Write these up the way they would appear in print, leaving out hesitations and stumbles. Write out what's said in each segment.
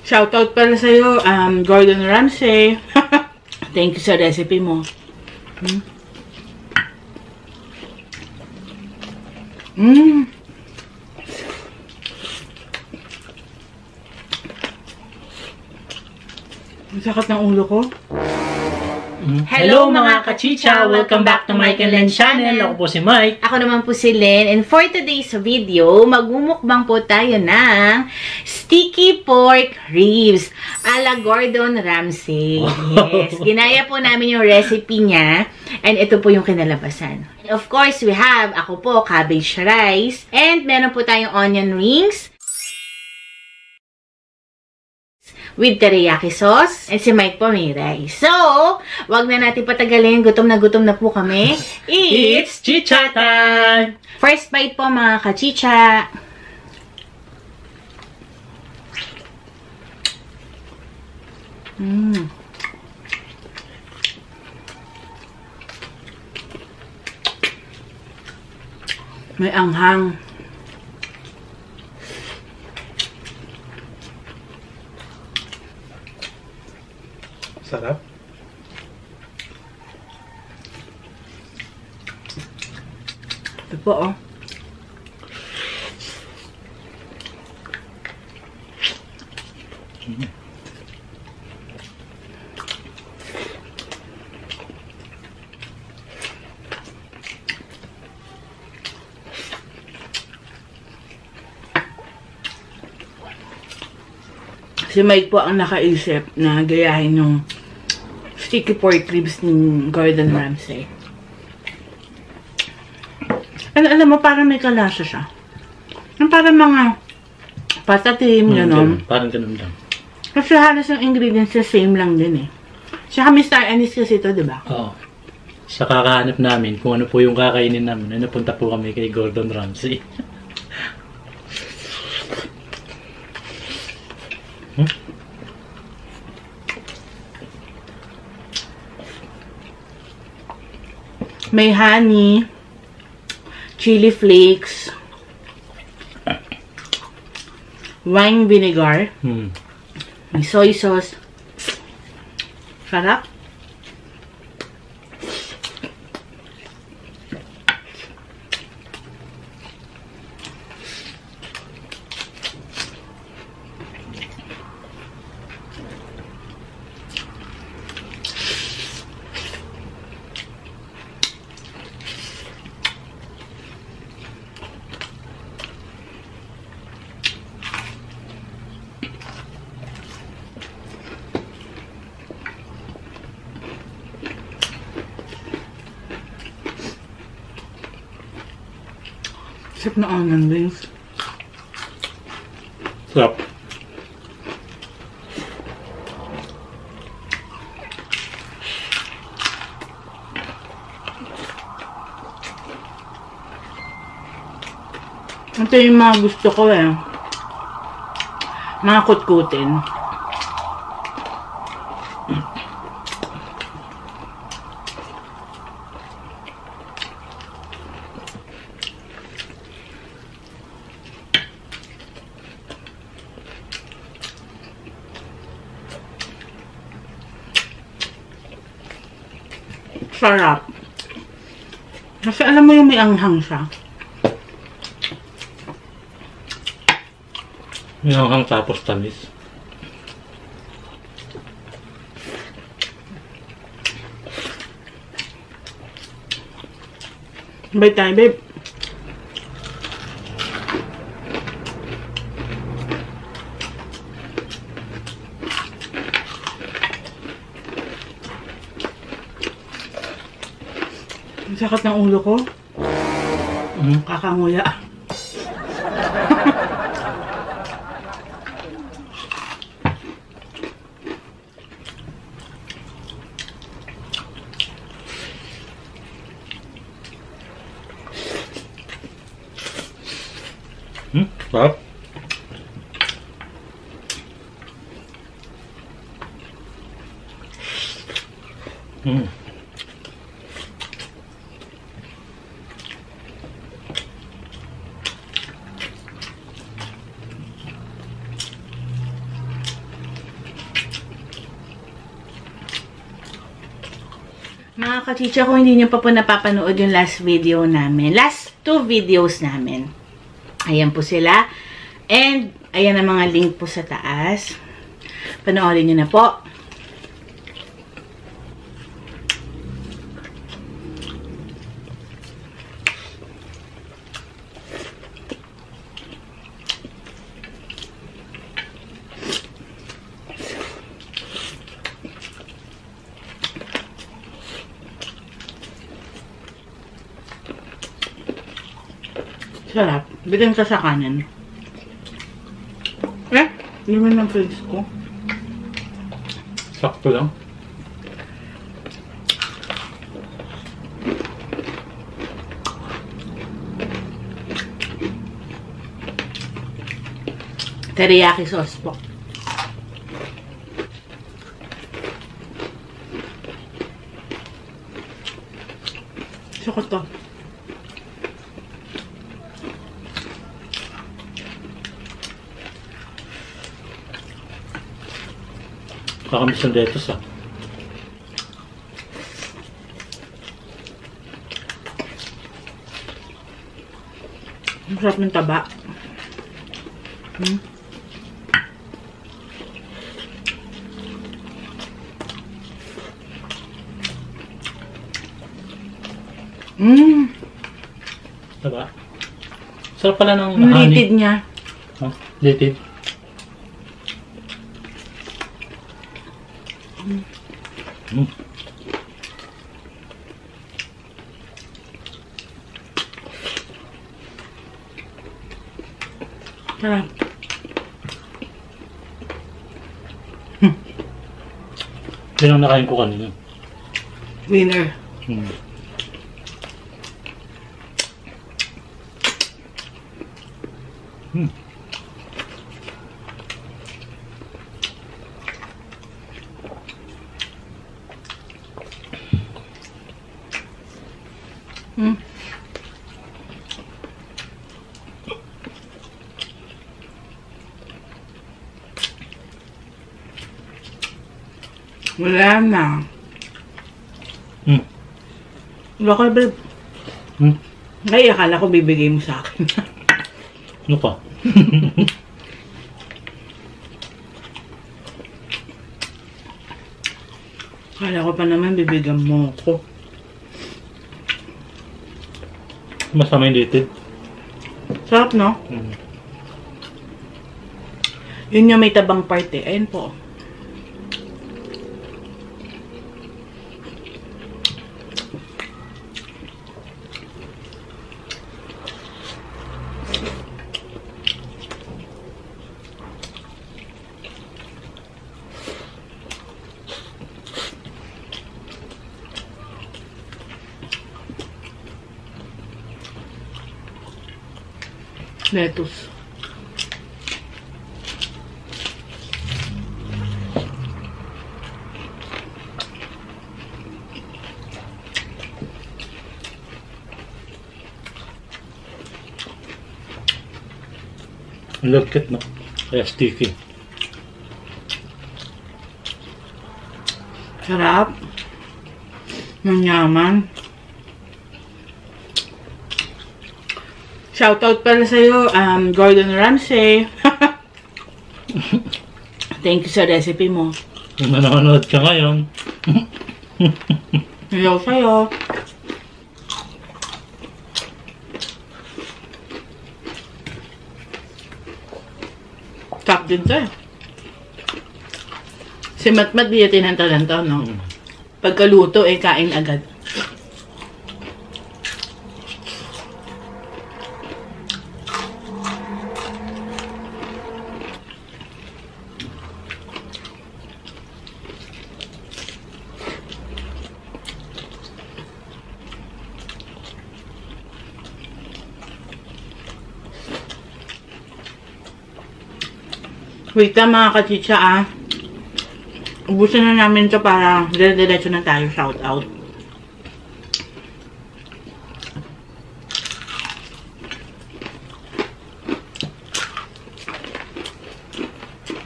Shoutout pala sa'yo, Gordon Ramsay. Thank you sa recipe mo. Ang sakit ng ulo ko. Hello mga kachicha! Welcome back to Mike and Len channel. Ako po si Mike. Ako naman po si Len. And for today's video, magmumukbang po tayo ng sticky pork ribs ala Gordon Ramsay. Yes. Ginaya po namin yung recipe niya. And ito po yung kinalabasan. Of course, we have, ako po, cabbage rice. And meron po tayong onion rings with teriyaki sauce. And si Mike po may rice. So, wag na natin patagalin. Gutom na po kami. It's chicha time! First bite po mga kachicha. May anghang. Sarap. Ito po, oh. Si Mike po ang nakaisip na gayahin yung sticky pork ribs ni Gordon Ramsay. Alam mo, parang may kalasa siya. Parang mga patatim, gano'n. Parang ganun lang. Kasi halos yung ingredients sa same lang din eh. Tsaka Mr. Anis kasi ito, diba? Oo. Sa kakahanap namin kung ano po yung kakainin namin, ay napunta po kami kay Gordon Ramsay. May honey, chili flakes, wine vinegar, may soy sauce. Sarap. Sip na onion rings. Sarap. Ito yung mga gusto ko eh. Mga kutkutin. Sarap. Kasi alam mo yung may anghang siya. May anghang tapos tamis. Bye tayo, babe. Ang sakit ng ulo ko. Kakanguya. Sarap. Mga kachicha, kung hindi nyo pa po napapanood yung last video namin, last 2 videos namin, ayan po sila. And, ayan ang mga link po sa taas. Panoorin nyo na po. Sarap. Bigyan ka sa kanin. Naman ng friends ko. Sakto lang. Teriyaki sauce po. Gusto ko to. Kakamiss ng lettuce ah. Ang sarap ng taba. Diba? Sarap pala ng Litid niya. Huh? Litid? Sarap. Yan ang nakain ko kanina. Winner. Wala na. Wala ka, babe. Ay, akala ko bibigay mo sa akin. Ano pa? Akala ko pa naman bibigyan mo ako. Masama yung litid. Sarap, no? Yun yung may tabang part eh. Ayun po. Lettuce. Ang lagkit, no? Kaya sticky. Sarap. Manyaman. Shoutout pala sa'yo, Gordon Ramsay. Thank you sa recipe mo. Kung nanonood ka ngayon. Hello sa'yo. Top din to eh. Si Matmat di natin ang talento, no? Pagkaluto eh, kain agad. Wait lang mga kachicha ah. Ubusin na namin ito para dire-diretso na tayo shout out.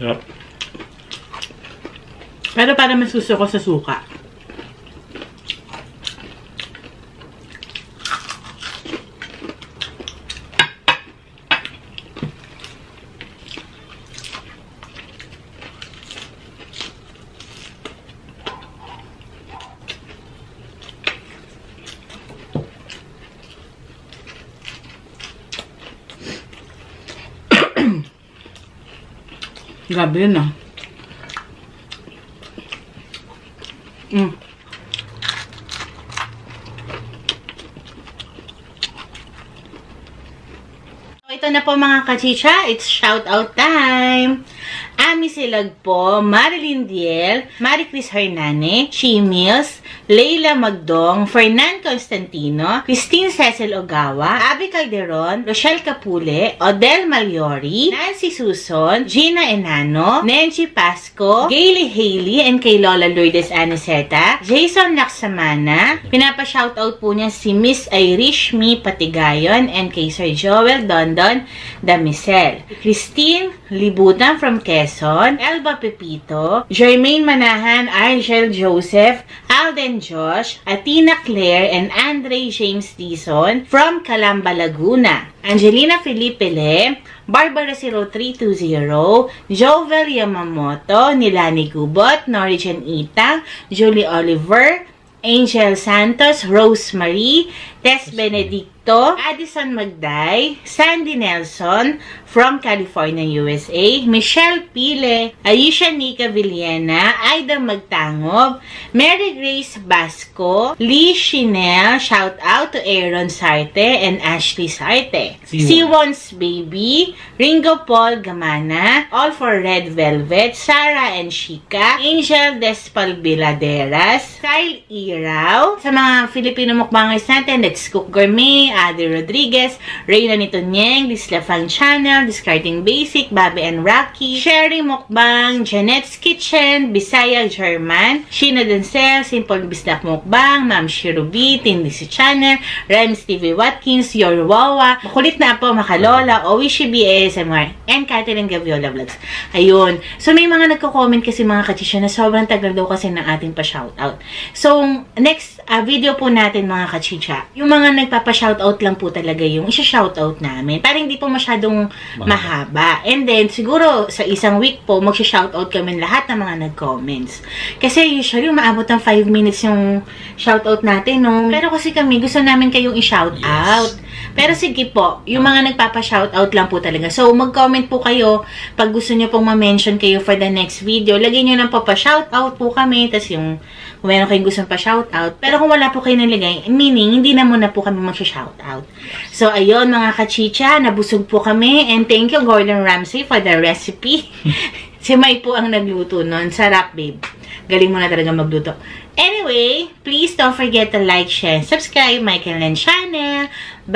Yep. Pero para masuso ko sa suka. Grabe yun ah. Ito na po mga kachicha, it's shout out time! Ami Silag po, Marilyn Diel, Marie Chris Hernane, Chi Mills, Leila Magdong, Fernan Constantino, Christine Cecil Ogawa, Abby Calderon, Rochelle Capule, Odel Maliori, Nancy Suson, Gina Enano, Nenji Pasco, Gayle Haley, and kay Lola Lourdes Aniceta, Jason Laksamana, pinapa-shoutout po niya si Miss Irish Me Patigayon, and kay Sir Joel Dondon Damisel, Christine Libutan from Quezon, Elba Pepito, Jermaine Manahan, Argel Joseph, Alden Josh, Atina Claire, and Andre James Dizon from Calamba, Laguna. Angelina Felipe Le, Barbara 0320, Jovel Yamamoto, Nilani Gubot, Norigen Itang, Julie Oliver, Angel Santos, Rosemary, Tess Benedicto, Addison Magday, Sandy Nelson from California, USA, Michelle Pile, Ayesha Nika Villena, Aida Magtangob, Mary Grace Basco, Lee Chinel, shout out to Aaron Sarte and Ashley Sarte, Siwon's Baby, Ringo Paul Gamana, All for Red Velvet, Sarah and Shika, Angel Despalbiladeras, Kyle Iraw, sa mga Filipino mukbangers natin, Let's Cook Gourmet, Adi Rodriguez, Reyna Nitonyeng, Lisla Fang Channel, Discarding Basic, Bobby and Rocky, Sherry Mukbang, Janet's Kitchen, Bisaya German, Sheena Dencel, Simple Bisnak Mukbang, Ma'am Shirubi, Tindisi Channel, Rhymes TV Watkins, Your Wawa, Makulit na po, Makalola, Owishi BASMR, and Catherine Gaviola Vlogs. Ayun. So, may mga nagko-comment kasi mga kachisya na sobrang tagal daw kasi ng ating pa-shoutout. So, next video po natin mga kachisya, yung mga nagpapa-shoutout lang po talaga yung isa-shoutout namin. Para hindi po masyadong mahaba. And then, siguro, sa isang week po, mag-shoutout kami lahat ng mga nag-comments. Kasi usually, maabot ng 5 minutes yung shoutout natin, no? Pero kasi kami, gusto namin kayong i-shoutout. Yes. Pero sige po, yung mga nagpapa-shoutout lang po talaga. So, mag-comment po kayo pag gusto nyo pong ma-mention kayo for the next video. Lagay nyo lang po pa-shoutout po kami. Tapos yung, kung meron kayong gustong pa-shoutout. Pero kung wala po kayo nalagay, meaning, hindi na muna po kami mag-shoutout. So, ayun mga kachicha, nabusog po kami. And thank you, Gordon Ramsay, for the recipe. Si May po ang nagluto nun. Sarap, babe. Galing mo na talaga magluto. Anyway, please don't forget to like, share, and subscribe my Ken Len channel. Bye!